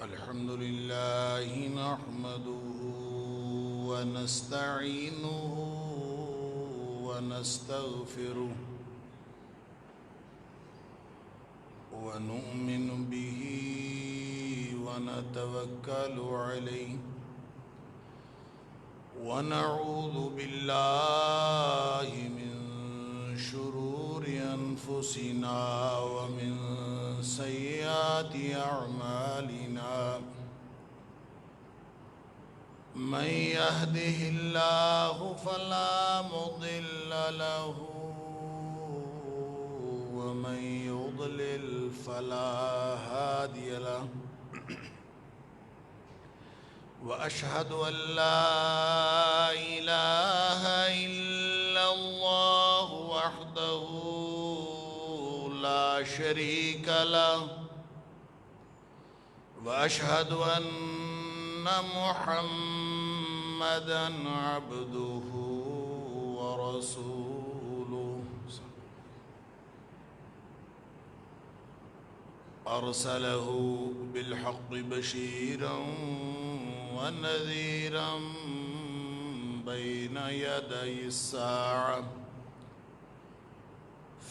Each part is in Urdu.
الحمد لله نحمده ونستعينه ونستغفره ونؤمن به ونتوكل عليه ونعوذ بالله من شرور أنفسنا ومن سيئات أعمالنا من يهده الله فلا مضل له ومن يضلل فلا هادي له وأشهد أن لا إله إلا الله وحده لا شريك له وأشهد أن محمدًا عبده ورسوله أرسله بالحق بشيرا ونذيرا بين يدي الساعة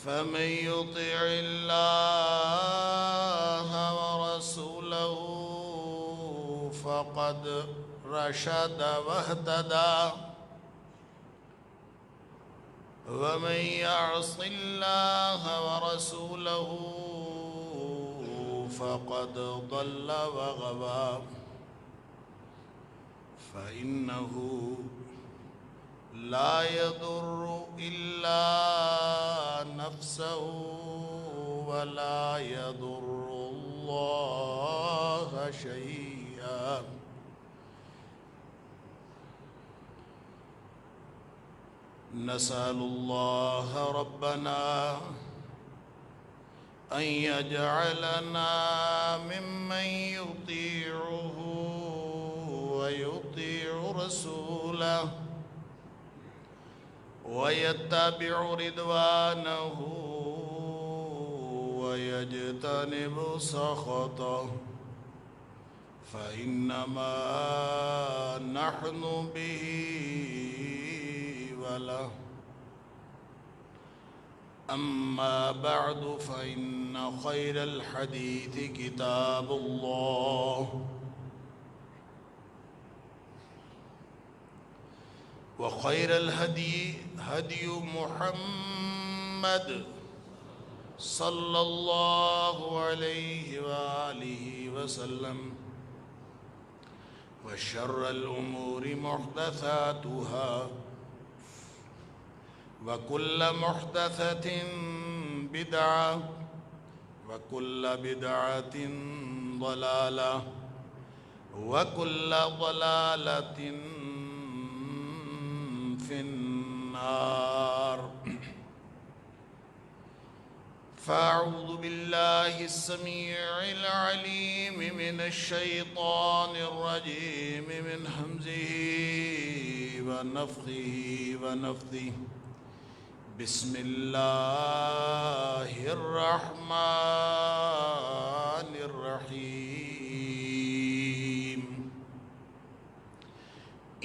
فمن يطع الله ورسوله فقد رشد واهتدى ومن يعص الله ورسوله فقد ضل وغوى فإنه لا يضر إلا نفسه ولا يضر الله شيئا نسأل الله ربنا أن يجعلنا ممن يطيعه ويطيع رسوله ويتبع رضوانه ويجتنب سخطه فإنما نحن به وله أما بعد فإن خير الحديث كتاب الله وخير الهدي هدي محمد صلى الله عليه وآله وسلم وشر الأمور محدثاتها وكل محدثة بدعة وكل بدعة ضلالة وكل ضلالة في النار فأعوذ بالله السميع العليم من الشيطان الرجيم من همزه ونفخه ونفثه بسم الله الرحمن الرحيم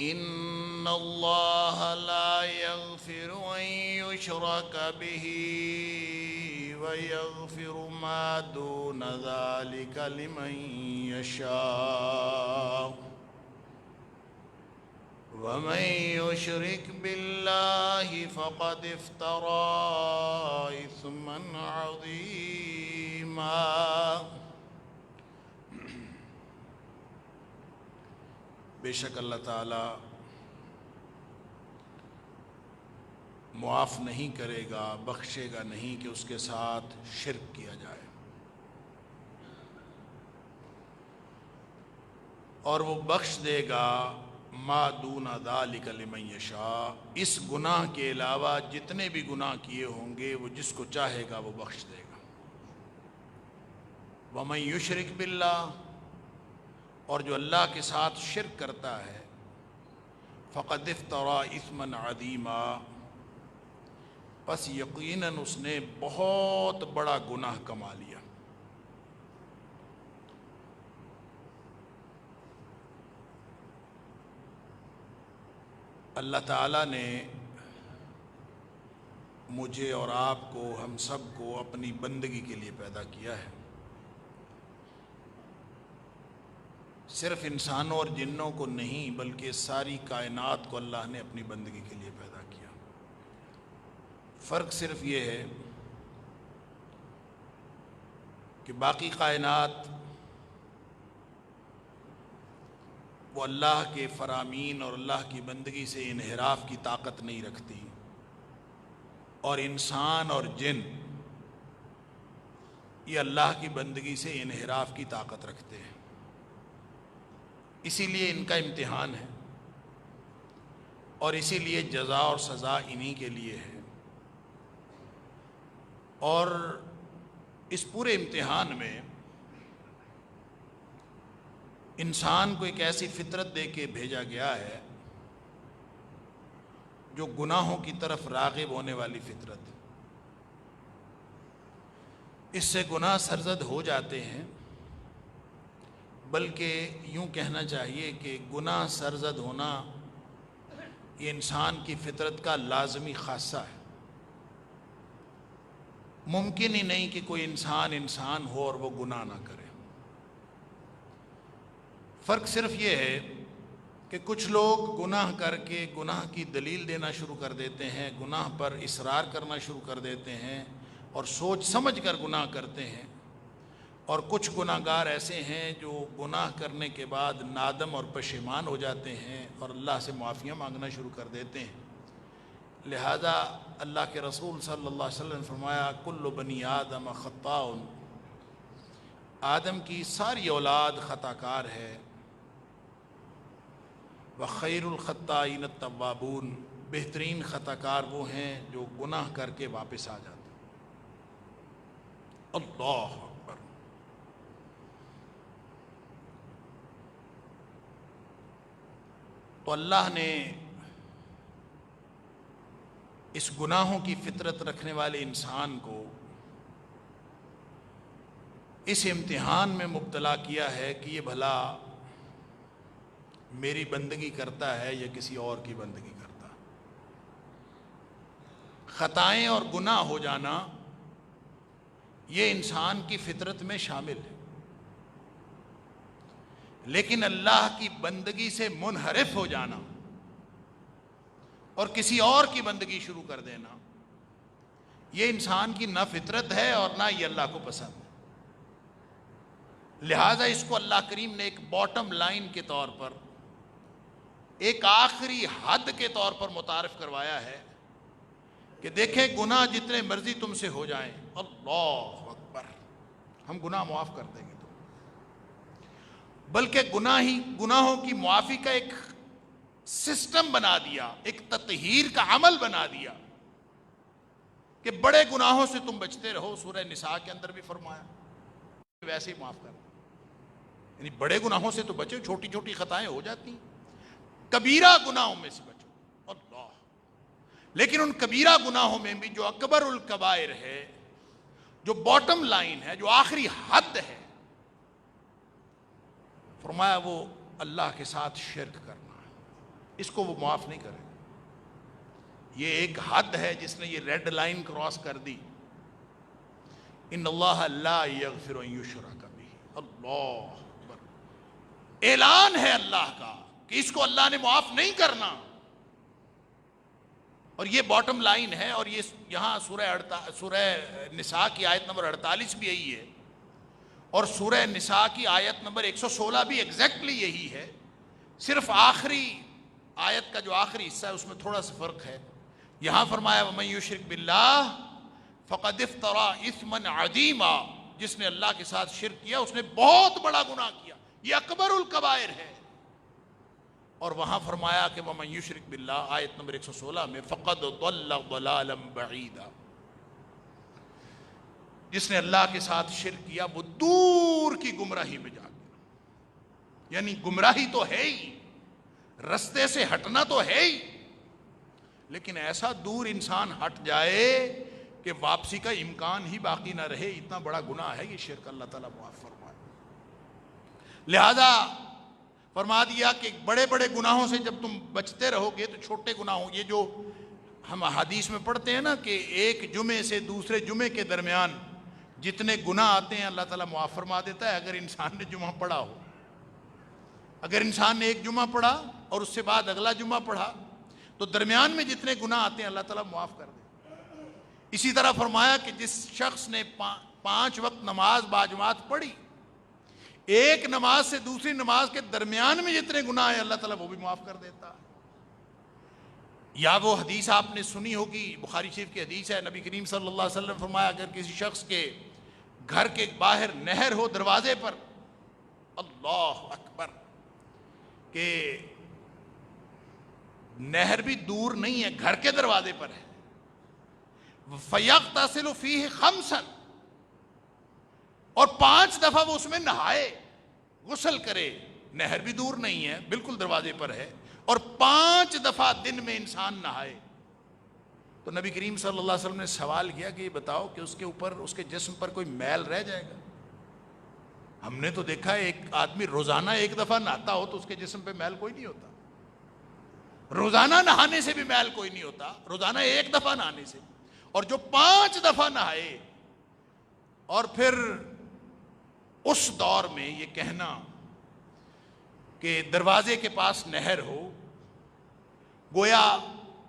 إن الله لا يغفر أن يشرك به ويغفر ما دون ذلك لمن يشاء ومن يشرك بالله فقد افترى إثما عظيما بے شک اللہ تعالی معاف نہیں کرے گا، بخشے گا نہیں کہ اس کے ساتھ شرک کیا جائے، اور وہ بخش دے گا ما دون ذالک لمن یشاء، اس گناہ کے علاوہ جتنے بھی گناہ کیے ہوں گے وہ جس کو چاہے گا وہ بخش دے گا۔ ومن یشرک باللہ، اور جو اللہ کے ساتھ شرک کرتا ہے، فقد افترا اثما عظیما، پس یقیناً اس نے بہت بڑا گناہ کما لیا۔ اللہ تعالیٰ نے مجھے اور آپ کو، ہم سب کو اپنی بندگی کے لیے پیدا کیا ہے۔ صرف انسانوں اور جنوں کو نہیں بلکہ ساری کائنات کو اللہ نے اپنی بندگی کے لیے پیدا کیا۔ فرق صرف یہ ہے کہ باقی کائنات وہ اللہ کے فرامین اور اللہ کی بندگی سے انحراف کی طاقت نہیں رکھتی، اور انسان اور جن یہ اللہ کی بندگی سے انحراف کی طاقت رکھتے ہیں۔ اسی لیے ان کا امتحان ہے، اور اسی لیے جزا اور سزا انہی کے لیے ہے۔ اور اس پورے امتحان میں انسان کو ایک ایسی فطرت دے کے بھیجا گیا ہے جو گناہوں کی طرف راغب ہونے والی فطرت۔ اس سے گناہ سرزد ہو جاتے ہیں، بلکہ یوں کہنا چاہیے کہ گناہ سرزد ہونا یہ انسان کی فطرت کا لازمی خاصہ ہے۔ ممکن ہی نہیں کہ کوئی انسان ہو اور وہ گناہ نہ کرے۔ فرق صرف یہ ہے کہ کچھ لوگ گناہ کر کے گناہ کی دلیل دینا شروع کر دیتے ہیں، گناہ پر اصرار کرنا شروع کر دیتے ہیں اور سوچ سمجھ کر گناہ کرتے ہیں، اور کچھ گناہ گار ایسے ہیں جو گناہ کرنے کے بعد نادم اور پشیمان ہو جاتے ہیں اور اللہ سے معافیاں مانگنا شروع کر دیتے ہیں۔ لہذا اللہ کے رسول صلی اللہ علیہ وسلم نے فرمایا کل بنی آدم خطاء، آدم کی ساری اولاد خطا کار ہے، وخیر الخطائین التوابون، بہترین خطا کار وہ ہیں جو گناہ کر کے واپس آ جاتے ہیں۔ اللہ اکبر۔ تو اللہ نے اس گناہوں کی فطرت رکھنے والے انسان کو اس امتحان میں مبتلا کیا ہے کہ یہ بھلا میری بندگی کرتا ہے یا کسی اور کی بندگی کرتا۔ خطائیں اور گناہ ہو جانا یہ انسان کی فطرت میں شامل ہے، لیکن اللہ کی بندگی سے منحرف ہو جانا اور کسی اور کی بندگی شروع کر دینا یہ انسان کی نہ فطرت ہے اور نہ یہ اللہ کو پسند ہے۔ لہٰذا اس کو اللہ کریم نے ایک باٹم لائن کے طور پر، ایک آخری حد کے طور پر متعارف کروایا ہے کہ دیکھیں گناہ جتنے مرضی تم سے ہو جائیں، اللہ اکبر، ہم گناہ معاف کر دیں گے تم، بلکہ گناہوں کی معافی کا ایک سسٹم بنا دیا، ایک تطہیر کا عمل بنا دیا کہ بڑے گناہوں سے تم بچتے رہو۔ سورہ نساء کے اندر بھی فرمایا ویسے ہی معاف کر دیں، یعنی بڑے گناہوں سے تو بچو، چھوٹی چھوٹی خطائیں ہو جاتی ہیں، کبیرہ گناہوں میں سے بچو اللہ۔ لیکن ان کبیرہ گناہوں میں بھی جو اکبر الکبائر ہے، جو باٹم لائن ہے، جو آخری حد ہے، فرمایا وہ اللہ کے ساتھ شرک کرنا ہے، اس کو وہ معاف نہیں کرے۔ یہ ایک حد ہے جس نے یہ ریڈ لائن کراس کر دی۔ ان اللہ لا یغفر ان یشرک بہ، اللہ اکبر، اعلان ہے اللہ کا کہ اس کو اللہ نے معاف نہیں کرنا، اور یہ باٹم لائن ہے۔ اور یہ یہاں سورہ نساء کی آیت نمبر 48 بھی یہی ہے، اور سورہ نساء کی آیت نمبر 116 بھی ایگزیکٹلی یہی ہے، صرف آخری آیت کا جو آخری حصہ ہے اس میں تھوڑا سا فرق ہے۔ یہاں فرمایا وَمَن یُشْرِک بِاللَّهِ فَقَدِ افْتَرَىٰ إِثْمًا عَظِیمًا، جس نے اللہ کے ساتھ شرک کیا اس نے بہت بڑا گناہ کیا، یہ اکبر الکبائر ہے۔ اور وہاں فرمایا کہ وَمَن یُشْرِک بِاللَّهِ آیت نمبر 116 میں فَقَدْ ضَلَّ ضَلَالًا بَعِیدًا، جس نے اللہ کے ساتھ شرک کیا وہ دور کی گمراہی میں جا گیا۔ یعنی گمراہی تو ہے ہی، رستے سے ہٹنا تو ہے ہی، لیکن ایسا دور انسان ہٹ جائے کہ واپسی کا امکان ہی باقی نہ رہے، اتنا بڑا گناہ ہے یہ شرک، اللہ تعالیٰ معاف فرمائے۔ لہذا فرما دیا کہ بڑے بڑے گناہوں سے جب تم بچتے رہو گے تو چھوٹے گناہوں، یہ جو ہم حدیث میں پڑھتے ہیں نا کہ ایک جمعے سے دوسرے جمعے کے درمیان جتنے گناہ آتے ہیں اللہ تعالیٰ معاف فرما دیتا ہے اگر انسان نے جمعہ پڑھا ہو۔ اگر انسان نے ایک جمعہ پڑھا اور اس سے بعد اگلا جمعہ پڑھا تو درمیان میں جتنے گناہ آتے ہیں اللہ تعالیٰ معاف کر دے۔ اسی طرح فرمایا کہ جس شخص نے 5 وقت نماز باجماعت پڑھی، ایک نماز سے دوسری نماز کے درمیان میں جتنے گناہ ہیں اللہ تعالیٰ وہ بھی معاف کر دیتا ہے۔ یا وہ حدیث آپ نے سنی ہوگی، بخاری شریف کی حدیث ہے، نبی کریم صلی اللہ علیہ وسلم فرمایا اگر کسی شخص کے گھر کے باہر نہر ہو دروازے پر، اللہ اکبر، کہ نہر بھی دور نہیں ہے، گھر کے دروازے پر ہے، فَيَغْتَسِلُ فِيهِ خَمْسًا، اور 5 دفعہ وہ اس میں نہائے، غسل کرے، نہر بھی دور نہیں ہے، بالکل دروازے پر ہے، اور 5 دفعہ دن میں انسان نہائے، تو نبی کریم صلی اللہ علیہ وسلم نے سوال کیا کہ یہ بتاؤ کہ اس کے اوپر، اس کے جسم پر کوئی میل رہ جائے گا؟ ہم نے تو دیکھا ہے ایک آدمی روزانہ 1 دفعہ نہاتا ہو تو اس کے جسم پہ میل کوئی نہیں ہوتا، روزانہ نہانے سے بھی میل کوئی نہیں ہوتا، روزانہ 1 دفعہ نہانے سے، اور جو 5 دفعہ نہائے، اور پھر اس دور میں یہ کہنا کہ دروازے کے پاس نہر ہو، گویا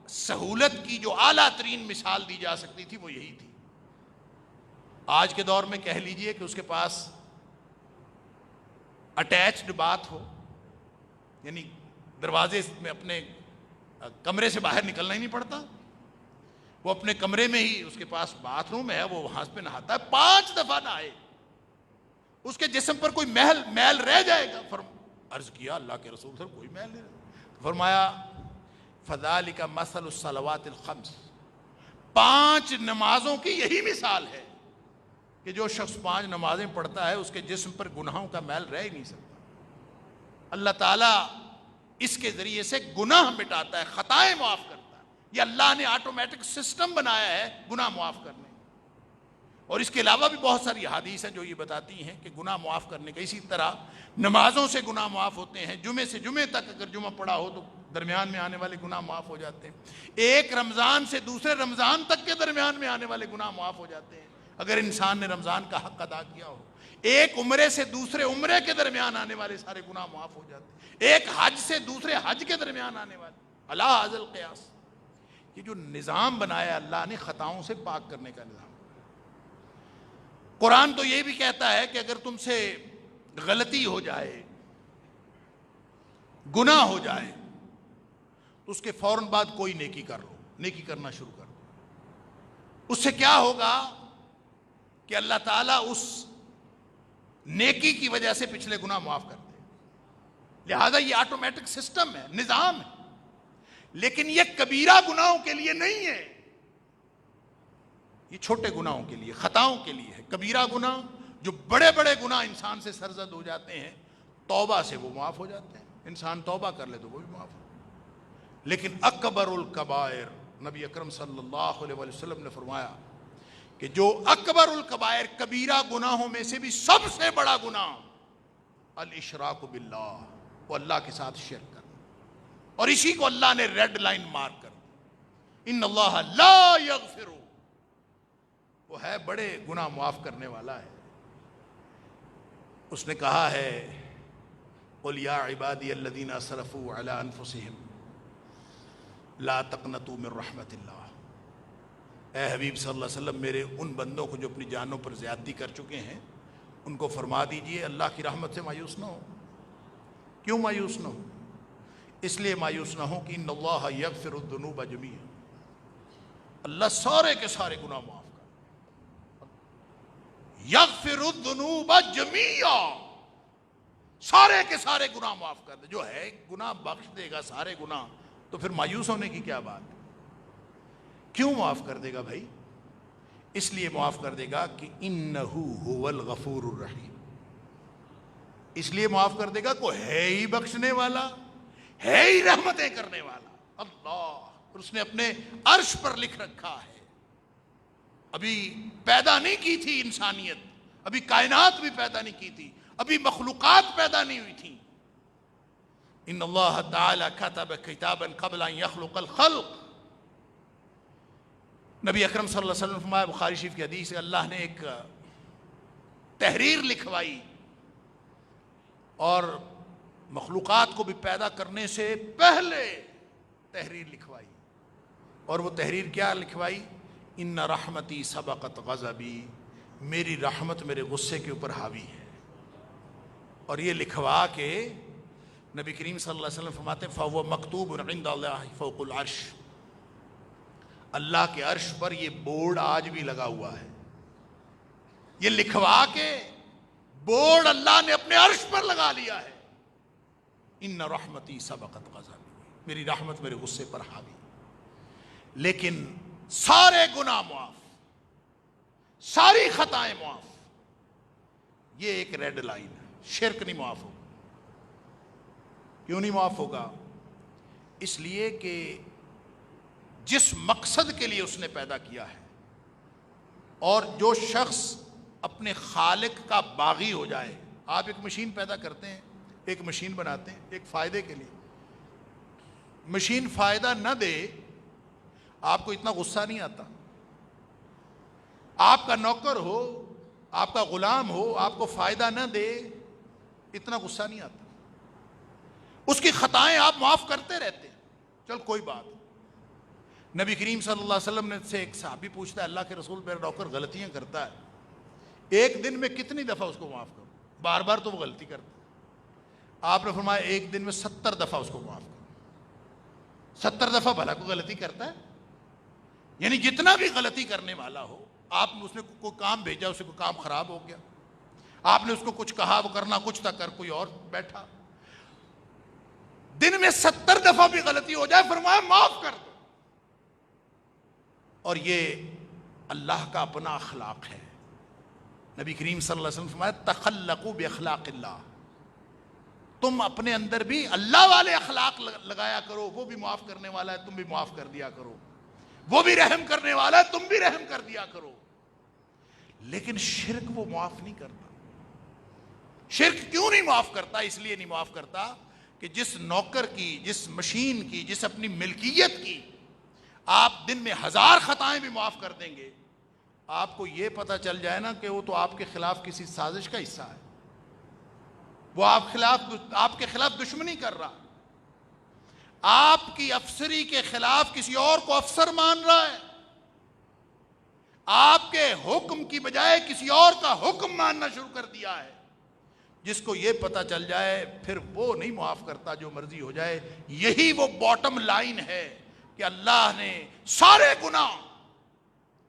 سہولت کی جو اعلیٰ ترین مثال دی جا سکتی تھی وہ یہی تھی۔ آج کے دور میں کہہ لیجئے کہ اس کے پاس اٹیچڈ باتھ ہو، یعنی دروازے میں اپنے کمرے سے باہر نکلنا ہی نہیں پڑتا، وہ اپنے کمرے میں ہی اس کے پاس باتھ روم ہے، وہ وہاں پہ نہاتا ہے، 5 دفعہ نہائے، اس کے جسم پر کوئی میل رہ جائے گا؟ عرض کیا اللہ کے رسول صلی کوئی میل نہیں رہا۔ فرمایا فَذَلِكَ مَثَلُ الصَّلَوَاتِ الْخَمْسِ، 5 نمازوں کی یہی مثال ہے کہ جو شخص 5 نمازیں پڑھتا ہے اس کے جسم پر گناہوں کا میل رہ ہی نہیں سکتا۔ اللہ تعالیٰ اس کے ذریعے سے گناہ مٹاتا ہے، خطائیں معاف کرتا ہے، یہ اللہ نے آٹومیٹک سسٹم بنایا ہے گناہ معاف کرنے۔ اور اس کے علاوہ بھی بہت ساری حدیث ہیں جو یہ بتاتی ہیں کہ گناہ معاف کرنے کا، اسی طرح نمازوں سے گناہ معاف ہوتے ہیں، جمعے سے جمعے تک اگر جمعہ پڑھا ہو تو درمیان میں آنے والے گناہ معاف ہو جاتے ہیں، ایک رمضان سے دوسرے رمضان تک کے درمیان میں آنے والے گناہ معاف ہو جاتے ہیں اگر انسان نے رمضان کا حق ادا کیا ہو، ایک عمرے سے دوسرے عمرے کے درمیان آنے والے سارے گناہ معاف ہو جاتے ہیں، ایک حج سے دوسرے حج کے درمیان آنے والے، اللہ حاضر القیاس، یہ جو نظام بنایا اللہ نے خطاؤں سے پاک کرنے کا نظام۔ قرآن تو یہ بھی کہتا ہے کہ اگر تم سے غلطی ہو جائے، گناہ ہو جائے، تو اس کے فوراً بعد کوئی نیکی کر لو، نیکی کرنا شروع کر دو۔ اس سے کیا ہوگا کہ اللہ تعالیٰ اس نیکی کی وجہ سے پچھلے گناہ معاف کر دے، لہذا یہ آٹومیٹک سسٹم ہے، نظام ہے، لیکن یہ کبیرہ گناہوں کے لیے نہیں ہے، یہ چھوٹے گناہوں کے لیے، خطاؤں کے لیے ہے۔ کبیرہ گناہ جو بڑے بڑے گناہ انسان سے سرزد ہو جاتے ہیں، توبہ سے وہ معاف ہو جاتے ہیں، انسان توبہ کر لے تو وہ بھی معاف ہو۔ لیکن اکبر الکبائر، نبی اکرم صلی اللہ علیہ وسلم نے فرمایا کہ جو اکبر الکبائر، کبیرہ گناہوں میں سے بھی سب سے بڑا گناہ، الاشراک باللہ، وہ اللہ کے ساتھ شرک کرنا، اور اسی کو اللہ نے ریڈ لائن مارک کر دی، ان اللہ لا یغفر، وہ ہے بڑے گناہ معاف کرنے والا ہے۔ اس نے کہا ہے قل یا عبادی الذین اسرفوا علی انفسہم لا تقنطوا من رحمت اللہ، اے حبیب صلی اللہ علیہ وسلم میرے ان بندوں کو جو اپنی جانوں پر زیادتی کر چکے ہیں ان کو فرما دیجئے اللہ کی رحمت سے مایوس نہ ہو۔ کیوں مایوس نہ ہو؟ اس لیے مایوس نہ ہو کہ ان اللہ یغفر الذنوب جميعا، اللہ سارے کے سارے گناہ معاف کر، یغفر الذنوب جميعا، سارے کے سارے گناہ معاف کر دے، جو ہے گناہ بخش دے گا سارے گناہ، تو پھر مایوس ہونے کی کیا بات ہے؟ کیوں معاف کر دے گا بھائی؟ اس لیے معاف کر دے گا کہ انہو هو الغفور الرحیم، اس لیے معاف کر دے گا کو ہے ہی بخشنے والا، ہے ہی رحمتیں کرنے والا اللہ، اور اس نے اپنے عرش پر لکھ رکھا ہے۔ ابھی پیدا نہیں کی تھی انسانیت، ابھی کائنات بھی پیدا نہیں کی تھی، ابھی مخلوقات پیدا نہیں ہوئی تھیں، ان اللہ تعالی کتب کتابا قبل ان یخلق الخلق. نبی اکرم صلی اللہ علیہ وسلم فرمایا، بخاری شریف کی حدیث ہے، اللہ نے ایک تحریر لکھوائی اور مخلوقات کو بھی پیدا کرنے سے پہلے تحریر لکھوائی. اور وہ تحریر کیا لکھوائی؟ ان رحمتی سبقت غضبی، میری رحمت میرے غصے کے اوپر حاوی ہے. اور یہ لکھوا کے نبی کریم صلی اللہ علیہ وسلم فرماتے ہیں فَهُوَ مَكْتُوبٌ عِنْدَ اللَّهِ فَوْقُ الْعَرْشِ، اللہ کے عرش پر یہ بورڈ آج بھی لگا ہوا ہے. یہ لکھوا کے بورڈ اللہ نے اپنے عرش پر لگا لیا ہے، ان رحمتی سبقت غضبی، میری رحمت میرے غصے پر حاوی. لیکن سارے گناہ معاف، ساری خطائیں معاف. یہ ایک ریڈ لائن ہے، شرک نہیں معاف ہوگا. کیوں نہیں معاف ہوگا؟ اس لیے کہ جس مقصد کے لیے اس نے پیدا کیا ہے، اور جو شخص اپنے خالق کا باغی ہو جائے. آپ ایک مشین پیدا کرتے ہیں، ایک مشین بناتے ہیں ایک فائدے کے لیے. مشین فائدہ نہ دے آپ کو اتنا غصہ نہیں آتا. آپ کا نوکر ہو، آپ کا غلام ہو، آپ کو فائدہ نہ دے اتنا غصہ نہیں آتا. اس کی خطائیں آپ معاف کرتے رہتے ہیں، چل کوئی بات. نبی کریم صلی اللہ علیہ وسلم نے سے ایک صحابی پوچھتا ہے، اللہ کے رسول میرا نوکر غلطیاں کرتا ہے، ایک دن میں کتنی دفعہ اس کو معاف کروں؟ بار بار تو وہ غلطی کرتا ہے. آپ نے فرمایا ایک دن میں 70 دفعہ اس کو معاف کرو. 70 دفعہ بھلا کوئی غلطی کرتا ہے؟ یعنی جتنا بھی غلطی کرنے والا ہو، آپ نے اس نے کوئی کام بھیجا، اسے کوئی کام خراب ہو گیا، آپ نے اس کو کچھ کہا، وہ کرنا کچھ تھا، کر کوئی اور بیٹھا، دن میں 70 دفعہ بھی غلطی ہو جائے فرمایا معاف کر دو. اور یہ اللہ کا اپنا اخلاق ہے. نبی کریم صلی اللہ علیہ وسلم فرمایا تخلقوا باخلاق اللہ، تم اپنے اندر بھی اللہ والے اخلاق لگایا کرو. وہ بھی معاف کرنے والا ہے، تم بھی معاف کر دیا کرو. وہ بھی رحم کرنے والا ہے، تم بھی رحم کر دیا کرو. لیکن شرک وہ معاف نہیں کرتا. شرک کیوں نہیں معاف کرتا؟ اس لیے نہیں معاف کرتا کہ جس نوکر کی، جس مشین کی، جس اپنی ملکیت کی آپ دن میں 1000 خطائیں بھی معاف کر دیں گے، آپ کو یہ پتہ چل جائے نا کہ وہ تو آپ کے خلاف کسی سازش کا حصہ ہے، وہ آپ کے خلاف دشمنی کر رہا، آپ کی افسری کے خلاف کسی اور کو افسر مان رہا ہے، آپ کے حکم کی بجائے کسی اور کا حکم ماننا شروع کر دیا ہے. جس کو یہ پتہ چل جائے پھر وہ نہیں معاف کرتا، جو مرضی ہو جائے. یہی وہ باٹم لائن ہے کہ اللہ نے سارے گناہ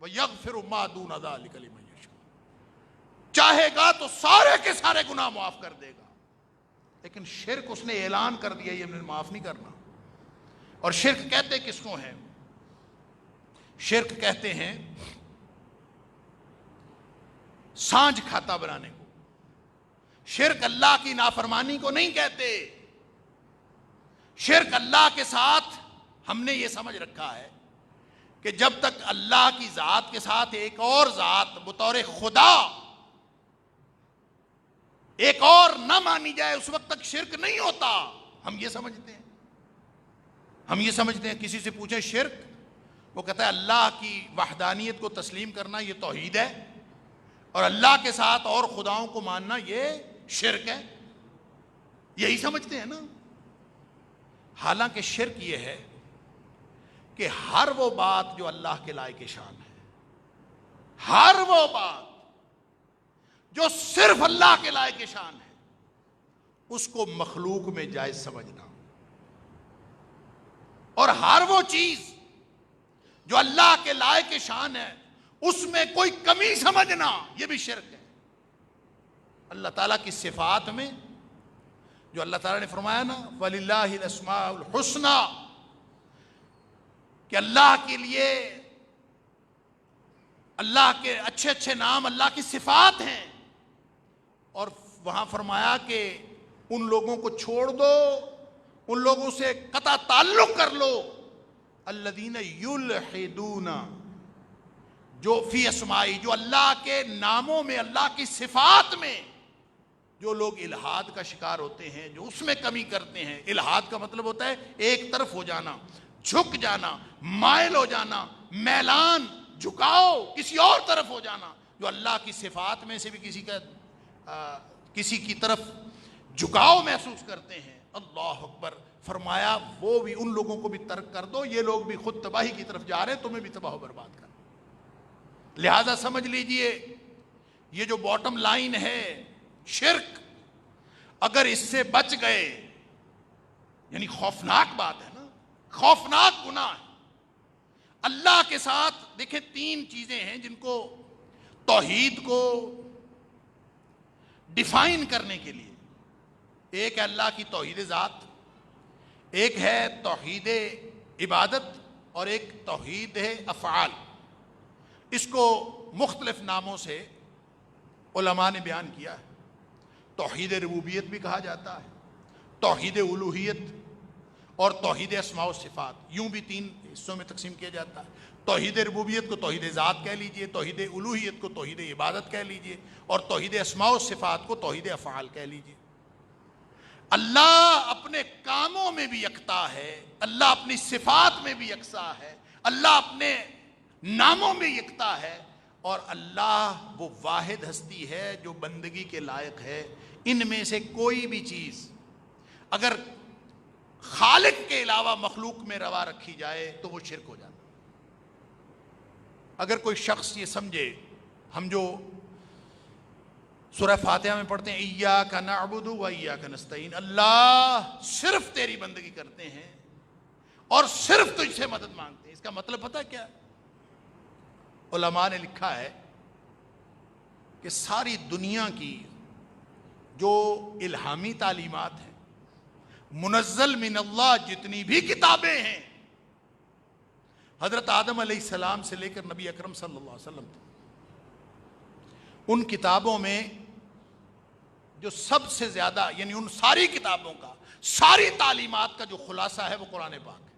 وَيَغْفِرُ مَا دُونَ ذَلِكَ لِمَن يَشَاءُ، چاہے گا تو سارے کے سارے گناہ معاف کر دے گا. لیکن شرک اس نے اعلان کر دیا یہ معاف نہیں کرنا. اور شرک کہتے کس کو ہیں؟ شرک کہتے ہیں سانج کھاتا بنانے کو. شرک اللہ کی نافرمانی کو نہیں کہتے. شرک اللہ کے ساتھ ہم نے یہ سمجھ رکھا ہے کہ جب تک اللہ کی ذات کے ساتھ ایک اور ذات بطور خدا ایک اور نہ مانی جائے اس وقت تک شرک نہیں ہوتا. ہم یہ سمجھتے ہیں کسی سے پوچھیں شرک، وہ کہتا ہے اللہ کی وحدانیت کو تسلیم کرنا یہ توحید ہے، اور اللہ کے ساتھ اور خداؤں کو ماننا یہ شرک ہے. یہی سمجھتے ہیں نا. حالانکہ شرک یہ ہے کہ ہر وہ بات جو اللہ کے لائق شان ہے، ہر وہ بات جو صرف اللہ کے لائق شان ہے، اس کو مخلوق میں جائز سمجھنا، اور ہر وہ چیز جو اللہ کے لائق شان ہے اس میں کوئی کمی سمجھنا، یہ بھی شرک ہے. اللہ تعالیٰ کی صفات میں جو اللہ تعالیٰ نے فرمایا نا وَلِلَّهِ الْأَسْمَاءُ الْحُسْنَى، کہ اللہ کے لیے اللہ کے اچھے اچھے نام اللہ کی صفات ہیں، اور وہاں فرمایا کہ ان لوگوں کو چھوڑ دو، ان لوگوں سے قطع تعلق کر لو الذین یلحدون جو فی اسمائی، جو اللہ کے ناموں میں، اللہ کی صفات میں جو لوگ الحاد کا شکار ہوتے ہیں، جو اس میں کمی کرتے ہیں، الحاد کا مطلب ہوتا ہے ایک طرف ہو جانا، جھک جانا، مائل ہو جانا، میلان، جھکاؤ، کسی اور طرف ہو جانا، جو اللہ کی صفات میں سے بھی کسی کی طرف جھکاؤ محسوس کرتے ہیں، اللہ اکبر، فرمایا وہ بھی ان لوگوں کو بھی ترک کر دو، یہ لوگ بھی خود تباہی کی طرف جا رہے ہیں، تمہیں بھی تباہ و برباد کر. لہذا سمجھ لیجئے یہ جو باٹم لائن ہے شرک، اگر اس سے بچ گئے، یعنی خوفناک بات ہے نا، خوفناک گناہ ہے. اللہ کے ساتھ دیکھیں 3 چیزیں ہیں جن کو توحید کو ڈیفائن کرنے کے لیے، ایک ہے اللہ کی توحید ذات، ایک ہے توحید عبادت، اور ایک توحید ہے افعال. اس کو مختلف ناموں سے علماء نے بیان کیا ہے. توحید ربوبیت بھی کہا جاتا ہے، توحید الوہیت اور توحید اسماء و صفات، یوں بھی 3 حصوں میں تقسیم کیا جاتا ہے. توحید ربوبیت کو توحید ذات کہہ لیجئے، توحید الوہیت کو توحید عبادت کہہ لیجئے، اور توحید اسماء و صفات کو توحید افعال کہہ لیجئے. اللہ اپنے کاموں میں بھی یکتا ہے، اللہ اپنی صفات میں بھی یکساں ہے، اللہ اپنے ناموں میں یکتا ہے، اور اللہ وہ واحد ہستی ہے جو بندگی کے لائق ہے. ان میں سے کوئی بھی چیز اگر خالق کے علاوہ مخلوق میں روا رکھی جائے تو وہ شرک ہو جاتا. اگر کوئی شخص یہ سمجھے، ہم جو سورہ فاتحہ میں پڑھتے ہیں ایاک نعبد و ایاک نستعین، اللہ صرف تیری بندگی کرتے ہیں اور صرف تجھ سے مدد مانگتے ہیں، اس کا مطلب پتہ کیا؟ علماء نے لکھا ہے کہ ساری دنیا کی جو الہامی تعلیمات ہیں، منزل من اللہ جتنی بھی کتابیں ہیں، حضرت آدم علیہ السلام سے لے کر نبی اکرم صلی اللہ علیہ وسلم تک، ان کتابوں میں جو سب سے زیادہ، یعنی ان ساری کتابوں کا، ساری تعلیمات کا جو خلاصہ ہے وہ قرآن پاک ہے.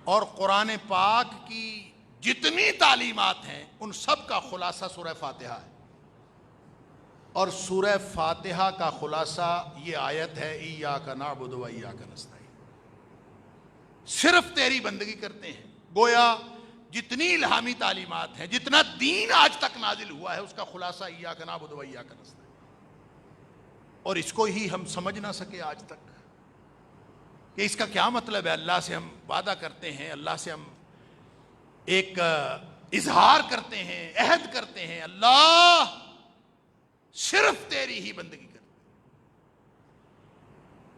اور قرآن پاک کی جتنی تعلیمات ہیں ان سب کا خلاصہ سورہ فاتحہ ہے. اور سورہ فاتحہ کا خلاصہ یہ آیت ہے ایاک نعبد و ایاک نستعین، صرف تیری بندگی کرتے ہیں. گویا جتنی الہامی تعلیمات ہیں، جتنا دین آج تک نازل ہوا ہے، اس کا خلاصہ ایاک نعبد و ایاک نستعین. اور اس کو ہی ہم سمجھ نہ سکے آج تک کہ اس کا کیا مطلب ہے. اللہ سے ہم وعدہ کرتے ہیں، اللہ سے ہم ایک اظہار کرتے ہیں، عہد کرتے ہیں، اللہ صرف تیری ہی بندگی کرتے ہیں.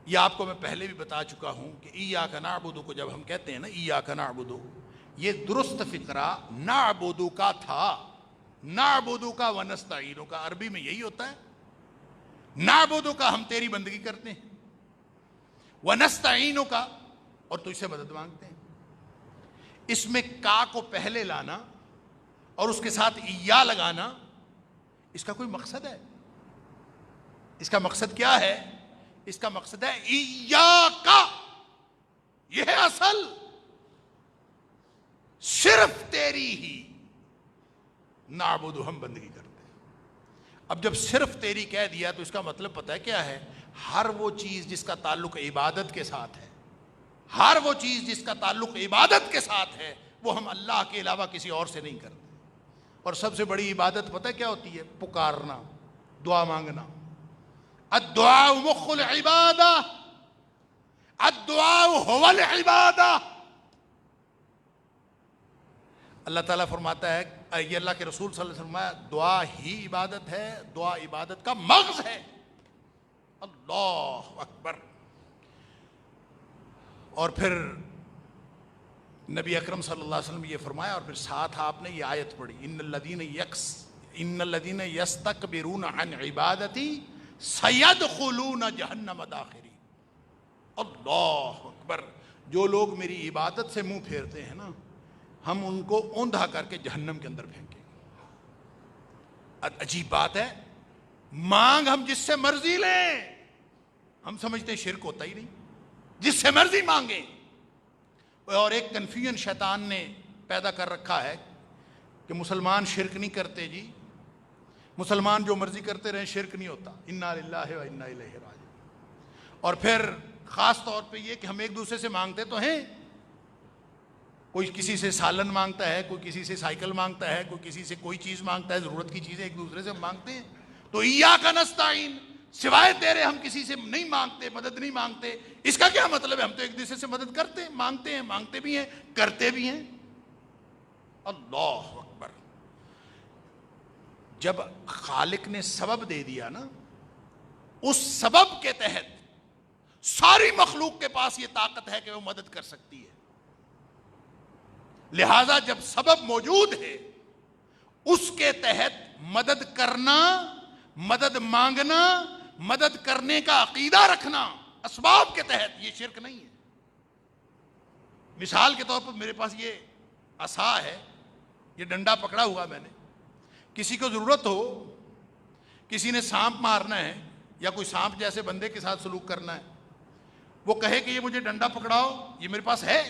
یہ آپ کو میں پہلے بھی بتا چکا ہوں کہ ایاک نعبد کو جب ہم کہتے ہیں نا ایاک نعبد، یہ درست فقرہ نعبد کا تھا. نعبد کا و نستعین کا عربی میں یہی ہوتا ہے. نعبد کا ہم تیری بندگی کرتے ہیں، و نستعین کا اور تجھ سے مدد مانگتے ہیں. اس میں کا کو پہلے لانا اور اس کے ساتھ ایا لگانا، اس کا کوئی مقصد ہے؟ اس کا مقصد کیا ہے؟ اس کا مقصد ہے ایاک، یہ ہے اصل، صرف تیری ہی نعبد ہم بندگی کرتے ہیں. اب جب صرف تیری کہہ دیا تو اس کا مطلب پتہ ہے کیا ہے؟ ہر وہ چیز جس کا تعلق عبادت کے ساتھ ہے، ہر وہ چیز جس کا تعلق عبادت کے ساتھ ہے، وہ ہم اللہ کے علاوہ کسی اور سے نہیں کرتے. اور سب سے بڑی عبادت پتہ کیا ہوتی ہے؟ پکارنا، دعا مانگنا. الدعاء مخ العبادہ، الدعاء هو العبادہ. اللہ تعالیٰ فرماتا ہے، یہ اللہ کے رسول صلی اللہ علیہ وسلم فرمایا، دعا ہی عبادت ہے، دعا عبادت کا مغز ہے. اللہ اکبر. اور پھر نبی اکرم صلی اللہ علیہ وسلم یہ فرمایا، اور پھر ساتھ آپ نے یہ آیت پڑھی، ان الذین یستکبرون عن عبادتی سیدخلون جہنم داخرین. اللہ اکبر. جو لوگ میری عبادت سے منہ پھیرتے ہیں نا، ہم ان کو اوندھا کر کے جہنم کے اندر پھینکیں. عجیب بات ہے، مانگ ہم جس سے مرضی لیں، ہم سمجھتے ہیں شرک ہوتا ہی نہیں، جس سے مرضی مانگیں. اور ایک کنفیوژن شیطان نے پیدا کر رکھا ہے کہ مسلمان شرک نہیں کرتے جی، مسلمان جو مرضی کرتے رہیں شرک نہیں ہوتا. انا للہ و انا الیہ راجعون. اور پھر خاص طور پہ یہ کہ ہم ایک دوسرے سے مانگتے تو ہیں, کوئی کسی سے سالن مانگتا ہے, کوئی کسی سے سائیکل مانگتا ہے, کوئی کسی سے کوئی چیز مانگتا ہے, ضرورت کی چیزیں ایک دوسرے سے مانگتے ہیں. تو ایاک نستعین, سوائے تیرے ہم کسی سے نہیں مانگتے, مدد نہیں مانگتے. اس کا کیا مطلب ہے؟ ہم تو ایک دوسرے سے مدد کرتے ہیں, مانگتے بھی ہیں, کرتے بھی ہیں. اللہ اکبر. جب خالق نے سبب دے دیا نا, اس سبب کے تحت ساری مخلوق کے پاس یہ طاقت ہے کہ وہ مدد کر سکتی ہے. لہذا جب سبب موجود ہے اس کے تحت مدد کرنا, مدد مانگنا, مدد کرنے کا عقیدہ رکھنا اسباب کے تحت, یہ شرک نہیں ہے. مثال کے طور پر میرے پاس یہ عصا ہے, یہ ڈنڈا پکڑا ہوا میں نے. کسی کو ضرورت ہو, کسی نے سانپ مارنا ہے یا کوئی سانپ جیسے بندے کے ساتھ سلوک کرنا ہے, وہ کہے کہ یہ مجھے ڈنڈا پکڑاؤ, یہ میرے پاس ہے,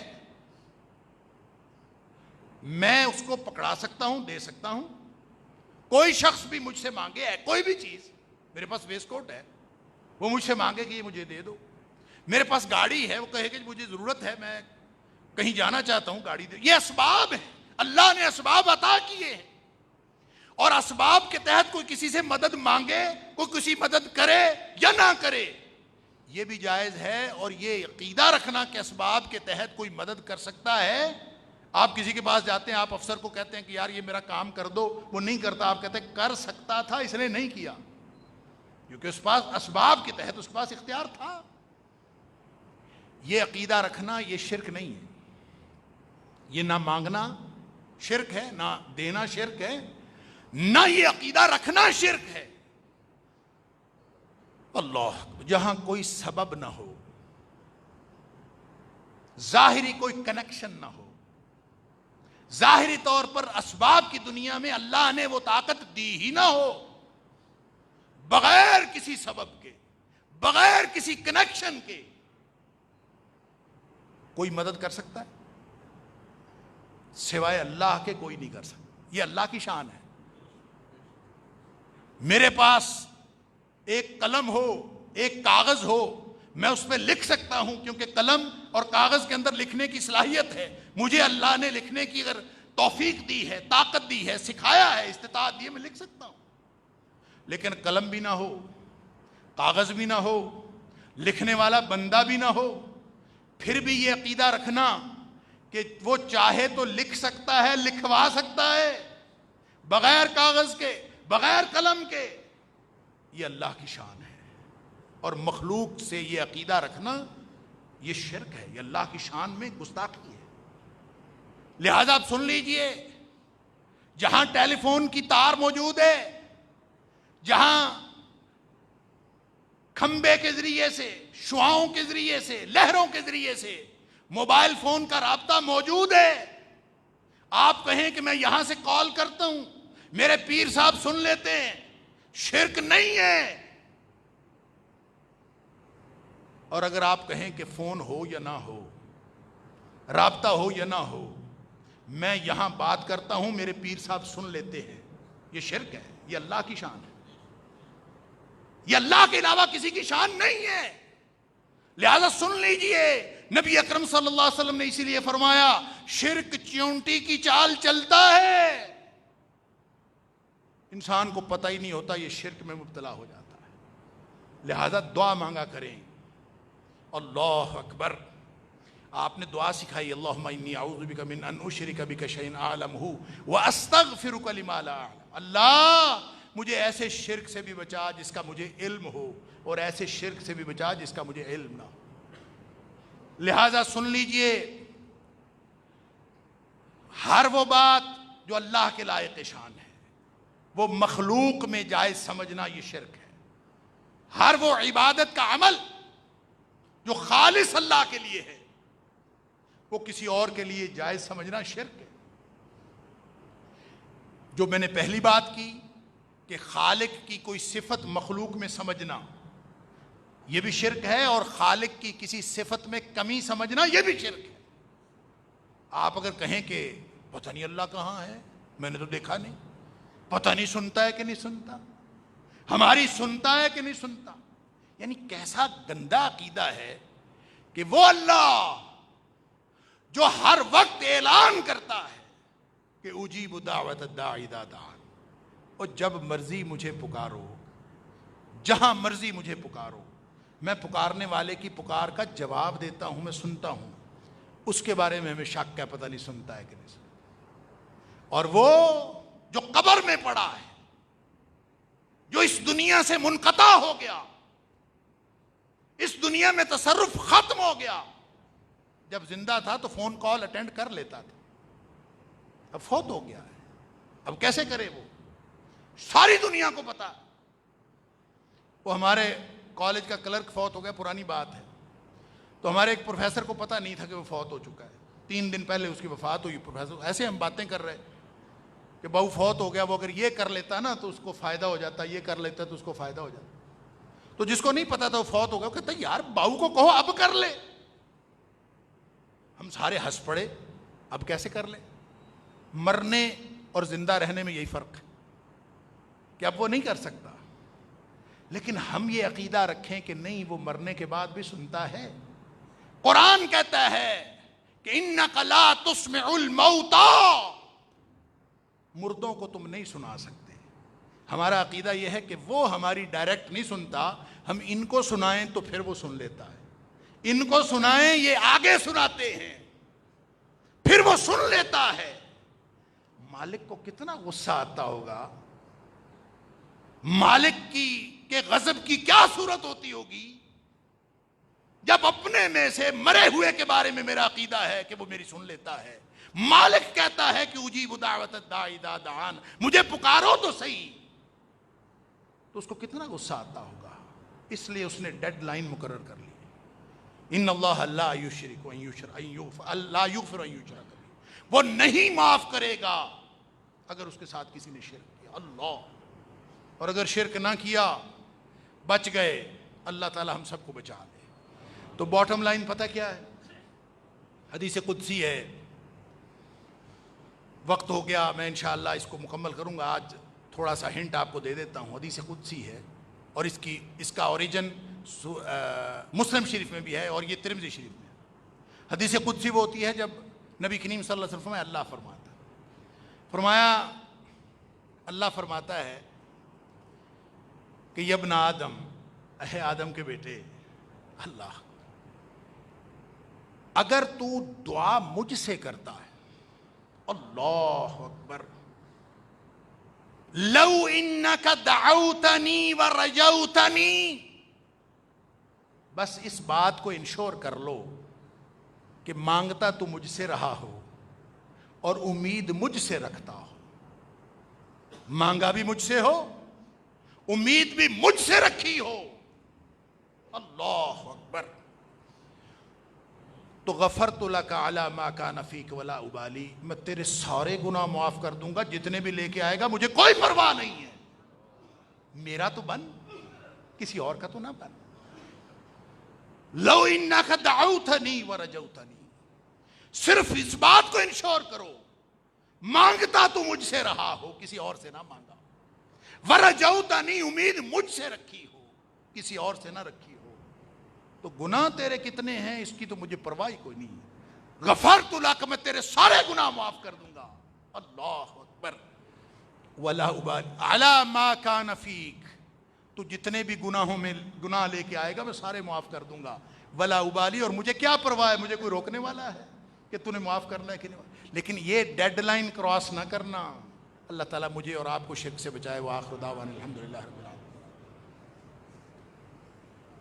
میں اس کو پکڑا سکتا ہوں, دے سکتا ہوں. کوئی شخص بھی مجھ سے مانگے ہے کوئی بھی چیز, میرے پاس ویسٹ کوٹ ہے, وہ مجھ سے مانگے کہ یہ مجھے دے دو. میرے پاس گاڑی ہے, وہ کہے کہ مجھے ضرورت ہے, میں کہیں جانا چاہتا ہوں, گاڑی دے. یہ اسباب ہیں, اللہ نے اسباب عطا کیے ہیں. اور اسباب کے تحت کوئی کسی سے مدد مانگے, کوئی کسی مدد کرے یا نہ کرے, یہ بھی جائز ہے. اور یہ عقیدہ رکھنا کہ اسباب کے تحت کوئی مدد کر سکتا ہے. آپ کسی کے پاس جاتے ہیں, آپ افسر کو کہتے ہیں کہ یار یہ میرا کام کر دو, وہ نہیں کرتا, آپ کہتے ہیں کر سکتا تھا, اس نے نہیں کیا, کیونکہ اس پاس اسباب کے تحت اس کے پاس اختیار تھا. یہ عقیدہ رکھنا یہ شرک نہیں ہے. یہ نہ مانگنا شرک ہے, نہ دینا شرک ہے, نہ یہ عقیدہ رکھنا شرک ہے. اللہ, جہاں کوئی سبب نہ ہو, ظاہری کوئی کنیکشن نہ ہو, ظاہری طور پر اسباب کی دنیا میں اللہ نے وہ طاقت دی ہی نہ ہو, بغیر کسی سبب کے, بغیر کسی کنیکشن کے کوئی مدد کر سکتا ہے؟ سوائے اللہ کے کوئی نہیں کر سکتا. یہ اللہ کی شان ہے. میرے پاس ایک قلم ہو, ایک کاغذ ہو, میں اس پہ لکھ سکتا ہوں, کیونکہ قلم اور کاغذ کے اندر لکھنے کی صلاحیت ہے. مجھے اللہ نے لکھنے کی اگر توفیق دی ہے, طاقت دی ہے, سکھایا ہے, استطاعت دی ہے, میں لکھ سکتا ہوں. لیکن قلم بھی نہ ہو, کاغذ بھی نہ ہو, لکھنے والا بندہ بھی نہ ہو, پھر بھی یہ عقیدہ رکھنا کہ وہ چاہے تو لکھ سکتا ہے, لکھوا سکتا ہے, بغیر کاغذ کے, بغیر قلم کے, یہ اللہ کی شان ہے. اور مخلوق سے یہ عقیدہ رکھنا یہ شرک ہے, یہ اللہ کی شان میں گستاخی ہے. لہذا آپ سن لیجئے, جہاں ٹیلی فون کی تار موجود ہے, جہاں کھمبے کے ذریعے سے, شعاؤں کے ذریعے سے, لہروں کے ذریعے سے موبائل فون کا رابطہ موجود ہے, آپ کہیں کہ میں یہاں سے کال کرتا ہوں, میرے پیر صاحب سن لیتے ہیں, شرک نہیں ہے. اور اگر آپ کہیں کہ فون ہو یا نہ ہو, رابطہ ہو یا نہ ہو, میں یہاں بات کرتا ہوں, میرے پیر صاحب سن لیتے ہیں, یہ شرک ہے. یہ اللہ کی شان ہے, یہ اللہ کے علاوہ کسی کی شان نہیں ہے. لہذا سن لیجئے, نبی اکرم صلی اللہ علیہ وسلم نے اسی لیے فرمایا, شرک چیونٹی کی چال چلتا ہے, انسان کو پتہ ہی نہیں ہوتا یہ شرک میں مبتلا ہو جاتا ہے. لہذا دعا مانگا کریں. اللہ اکبر. آپ نے دعا سکھائی, اللہم انی اعوذ بک من ان اشرک بک شیئا اعلمہ واستغفرک لما لا اعلم. اللہ مجھے ایسے شرک سے بھی بچا جس کا مجھے علم ہو, اور ایسے شرک سے بھی بچا جس کا مجھے علم نہ ہو. لہذا سن لیجئے, ہر وہ بات جو اللہ کے لائق شان ہے وہ مخلوق میں جائز سمجھنا یہ شرک ہے. ہر وہ عبادت کا عمل جو خالص اللہ کے لیے ہے وہ کسی اور کے لیے جائز سمجھنا شرک ہے. جو میں نے پہلی بات کی کہ خالق کی کوئی صفت مخلوق میں سمجھنا یہ بھی شرک ہے, اور خالق کی کسی صفت میں کمی سمجھنا یہ بھی شرک ہے. آپ اگر کہیں کہ پتہ نہیں اللہ کہاں ہے, میں نے تو دیکھا نہیں, پتہ نہیں سنتا ہے کہ نہیں سنتا، ہماری سنتا ہے کہ نہیں سنتا. یعنی کیسا گندا عقیدہ ہے کہ وہ اللہ جو ہر وقت اعلان کرتا ہے کہ اجیب دعوت الداعی اذا دعان، اور جب مرضی مجھے پکارو، جہاں مرضی مجھے پکارو، میں پکارنے والے کی پکار کا جواب دیتا ہوں، میں سنتا ہوں. اس کے بارے میں ہمیں شک ہے، پتہ نہیں سنتا ہے کہ نہیں سنتا. اور وہ جو قبر میں پڑا ہے، جو اس دنیا سے منقطع ہو گیا، اس دنیا میں تصرف ختم ہو گیا، جب زندہ تھا تو فون کال اٹینڈ کر لیتا تھا، اب فوت ہو گیا ہے، اب کیسے کرے؟ وہ ساری دنیا کو پتا. وہ ہمارے کالج کا کلرک فوت ہو گیا، پرانی بات ہے، تو ہمارے ایک پروفیسر کو پتا نہیں تھا کہ وہ فوت ہو چکا ہے. 3 دن پہلے اس کی وفات ہوئی. پروفیسر ایسے ہم باتیں کر رہے کہ بہو فوت ہو گیا، وہ اگر یہ کر لیتا نا تو اس کو فائدہ ہو جاتا، یہ کر لیتا تو اس کو فائدہ ہو جاتا. تو جس کو نہیں پتا تھا وہ فوت ہو گیا، وہ کہتا یار بہو کو کہو اب کر لے. ہم سارے ہنس پڑے، اب کیسے کر لے؟ مرنے اور زندہ رہنے میں یہی فرق ہے کہ اب وہ نہیں کر سکتا. لیکن ہم یہ عقیدہ رکھیں کہ نہیں، وہ مرنے کے بعد بھی سنتا ہے. قرآن کہتا ہے کہ اِنَّكَ لَا تُسْمِعُ الْمَوْتَى، مردوں کو تم نہیں سنا سکتے. ہمارا عقیدہ یہ ہے کہ وہ ہماری ڈائریکٹ نہیں سنتا، ہم ان کو سنائیں تو پھر وہ سن لیتا ہے. ان کو سنائیں، یہ آگے سناتے ہیں، پھر وہ سن لیتا ہے. مالک کو کتنا غصہ آتا ہوگا، مالک کے غضب کی کیا صورت ہوتی ہوگی جب اپنے میں سے مرے ہوئے کے بارے میں میرا عقیدہ ہے کہ وہ میری سن لیتا ہے. مالک کہتا ہے کہ اجیب دعوت الداعی اذا دعان، مجھے پکارو تو صحیح، تو اس کو کتنا غصہ آتا ہوگا. اس لیے اس نے ڈیڈ لائن مقرر کر لی. ان اللہ لا یشرک ان یغفر ان یشرک بہ، وہ نہیں معاف کرے گا اگر اس کے ساتھ کسی نے شرک کیا. اللہ، اور اگر شرک نہ کیا بچ گئے، اللہ تعالی ہم سب کو بچا لے. تو باٹم لائن پتہ کیا ہے؟ حدیث قدسی ہے. وقت ہو گیا، میں انشاءاللہ اس کو مکمل کروں گا. آج تھوڑا سا ہنٹ آپ کو دے دیتا ہوں. حدیث قدسی ہے اور اس کا اوریجن مسلم شریف میں بھی ہے اور یہ ترمذی شریف میں ہے. حدیث قدسی وہ ہوتی ہے جب نبی کریم صلی اللہ علیہ وسلم اللہ فرماتا ہے کہ یا ابن آدم، اے آدم کے بیٹے، اللہ اگر تو دعا مجھ سے کرتا ہے، اللہ اکبر، لو انک دعوتنی ورجوتنی، بس اس بات کو انشور کر لو کہ مانگتا تو مجھ سے رہا ہو اور امید مجھ سے رکھتا ہو. مانگا بھی مجھ سے ہو، امید بھی مجھ سے رکھی ہو، اللہ اکبر، تو غفرت لک علی ما کان فیک ولا ابالی، میں تیرے سارے گناہ معاف کر دوں گا، جتنے بھی لے کے آئے گا مجھے کوئی پرواہ نہیں ہے. میرا تو بن، کسی اور کا تو نہ بن. لو انک دعوتنی ورجوتنی، صرف اس بات کو انشور کرو مانگتا تو مجھ سے رہا ہو، کسی اور سے نہ مانگا. ورجوتنی، امید مجھ سے رکھی ہو، کسی اور سے نہ رکھی ہو. تو گناہ تیرے کتنے ہیں اس کی تو مجھے پرواہ کوئی نہیں ہے. غفرت لک، میں تیرے سارے گناہ معاف کر دوں گا. اللہ اکبر. ولا ابالی علی ما کان فیک، تو جتنے بھی گناہوں میں گناہ لے کے آئے گا میں سارے معاف کر دوں گا. ولا ابالی، اور مجھے کیا پرواہ ہے، مجھے کوئی روکنے والا ہے کہ تو نے معاف کرنا ہے کہ نہیں. لیکن یہ ڈیڈ لائن کراس نہ کرنا. اللہ تعالیٰ مجھے اور آپ کو شرک سے بچائے. وآخر دعوانا الحمدللہ رب العالمین.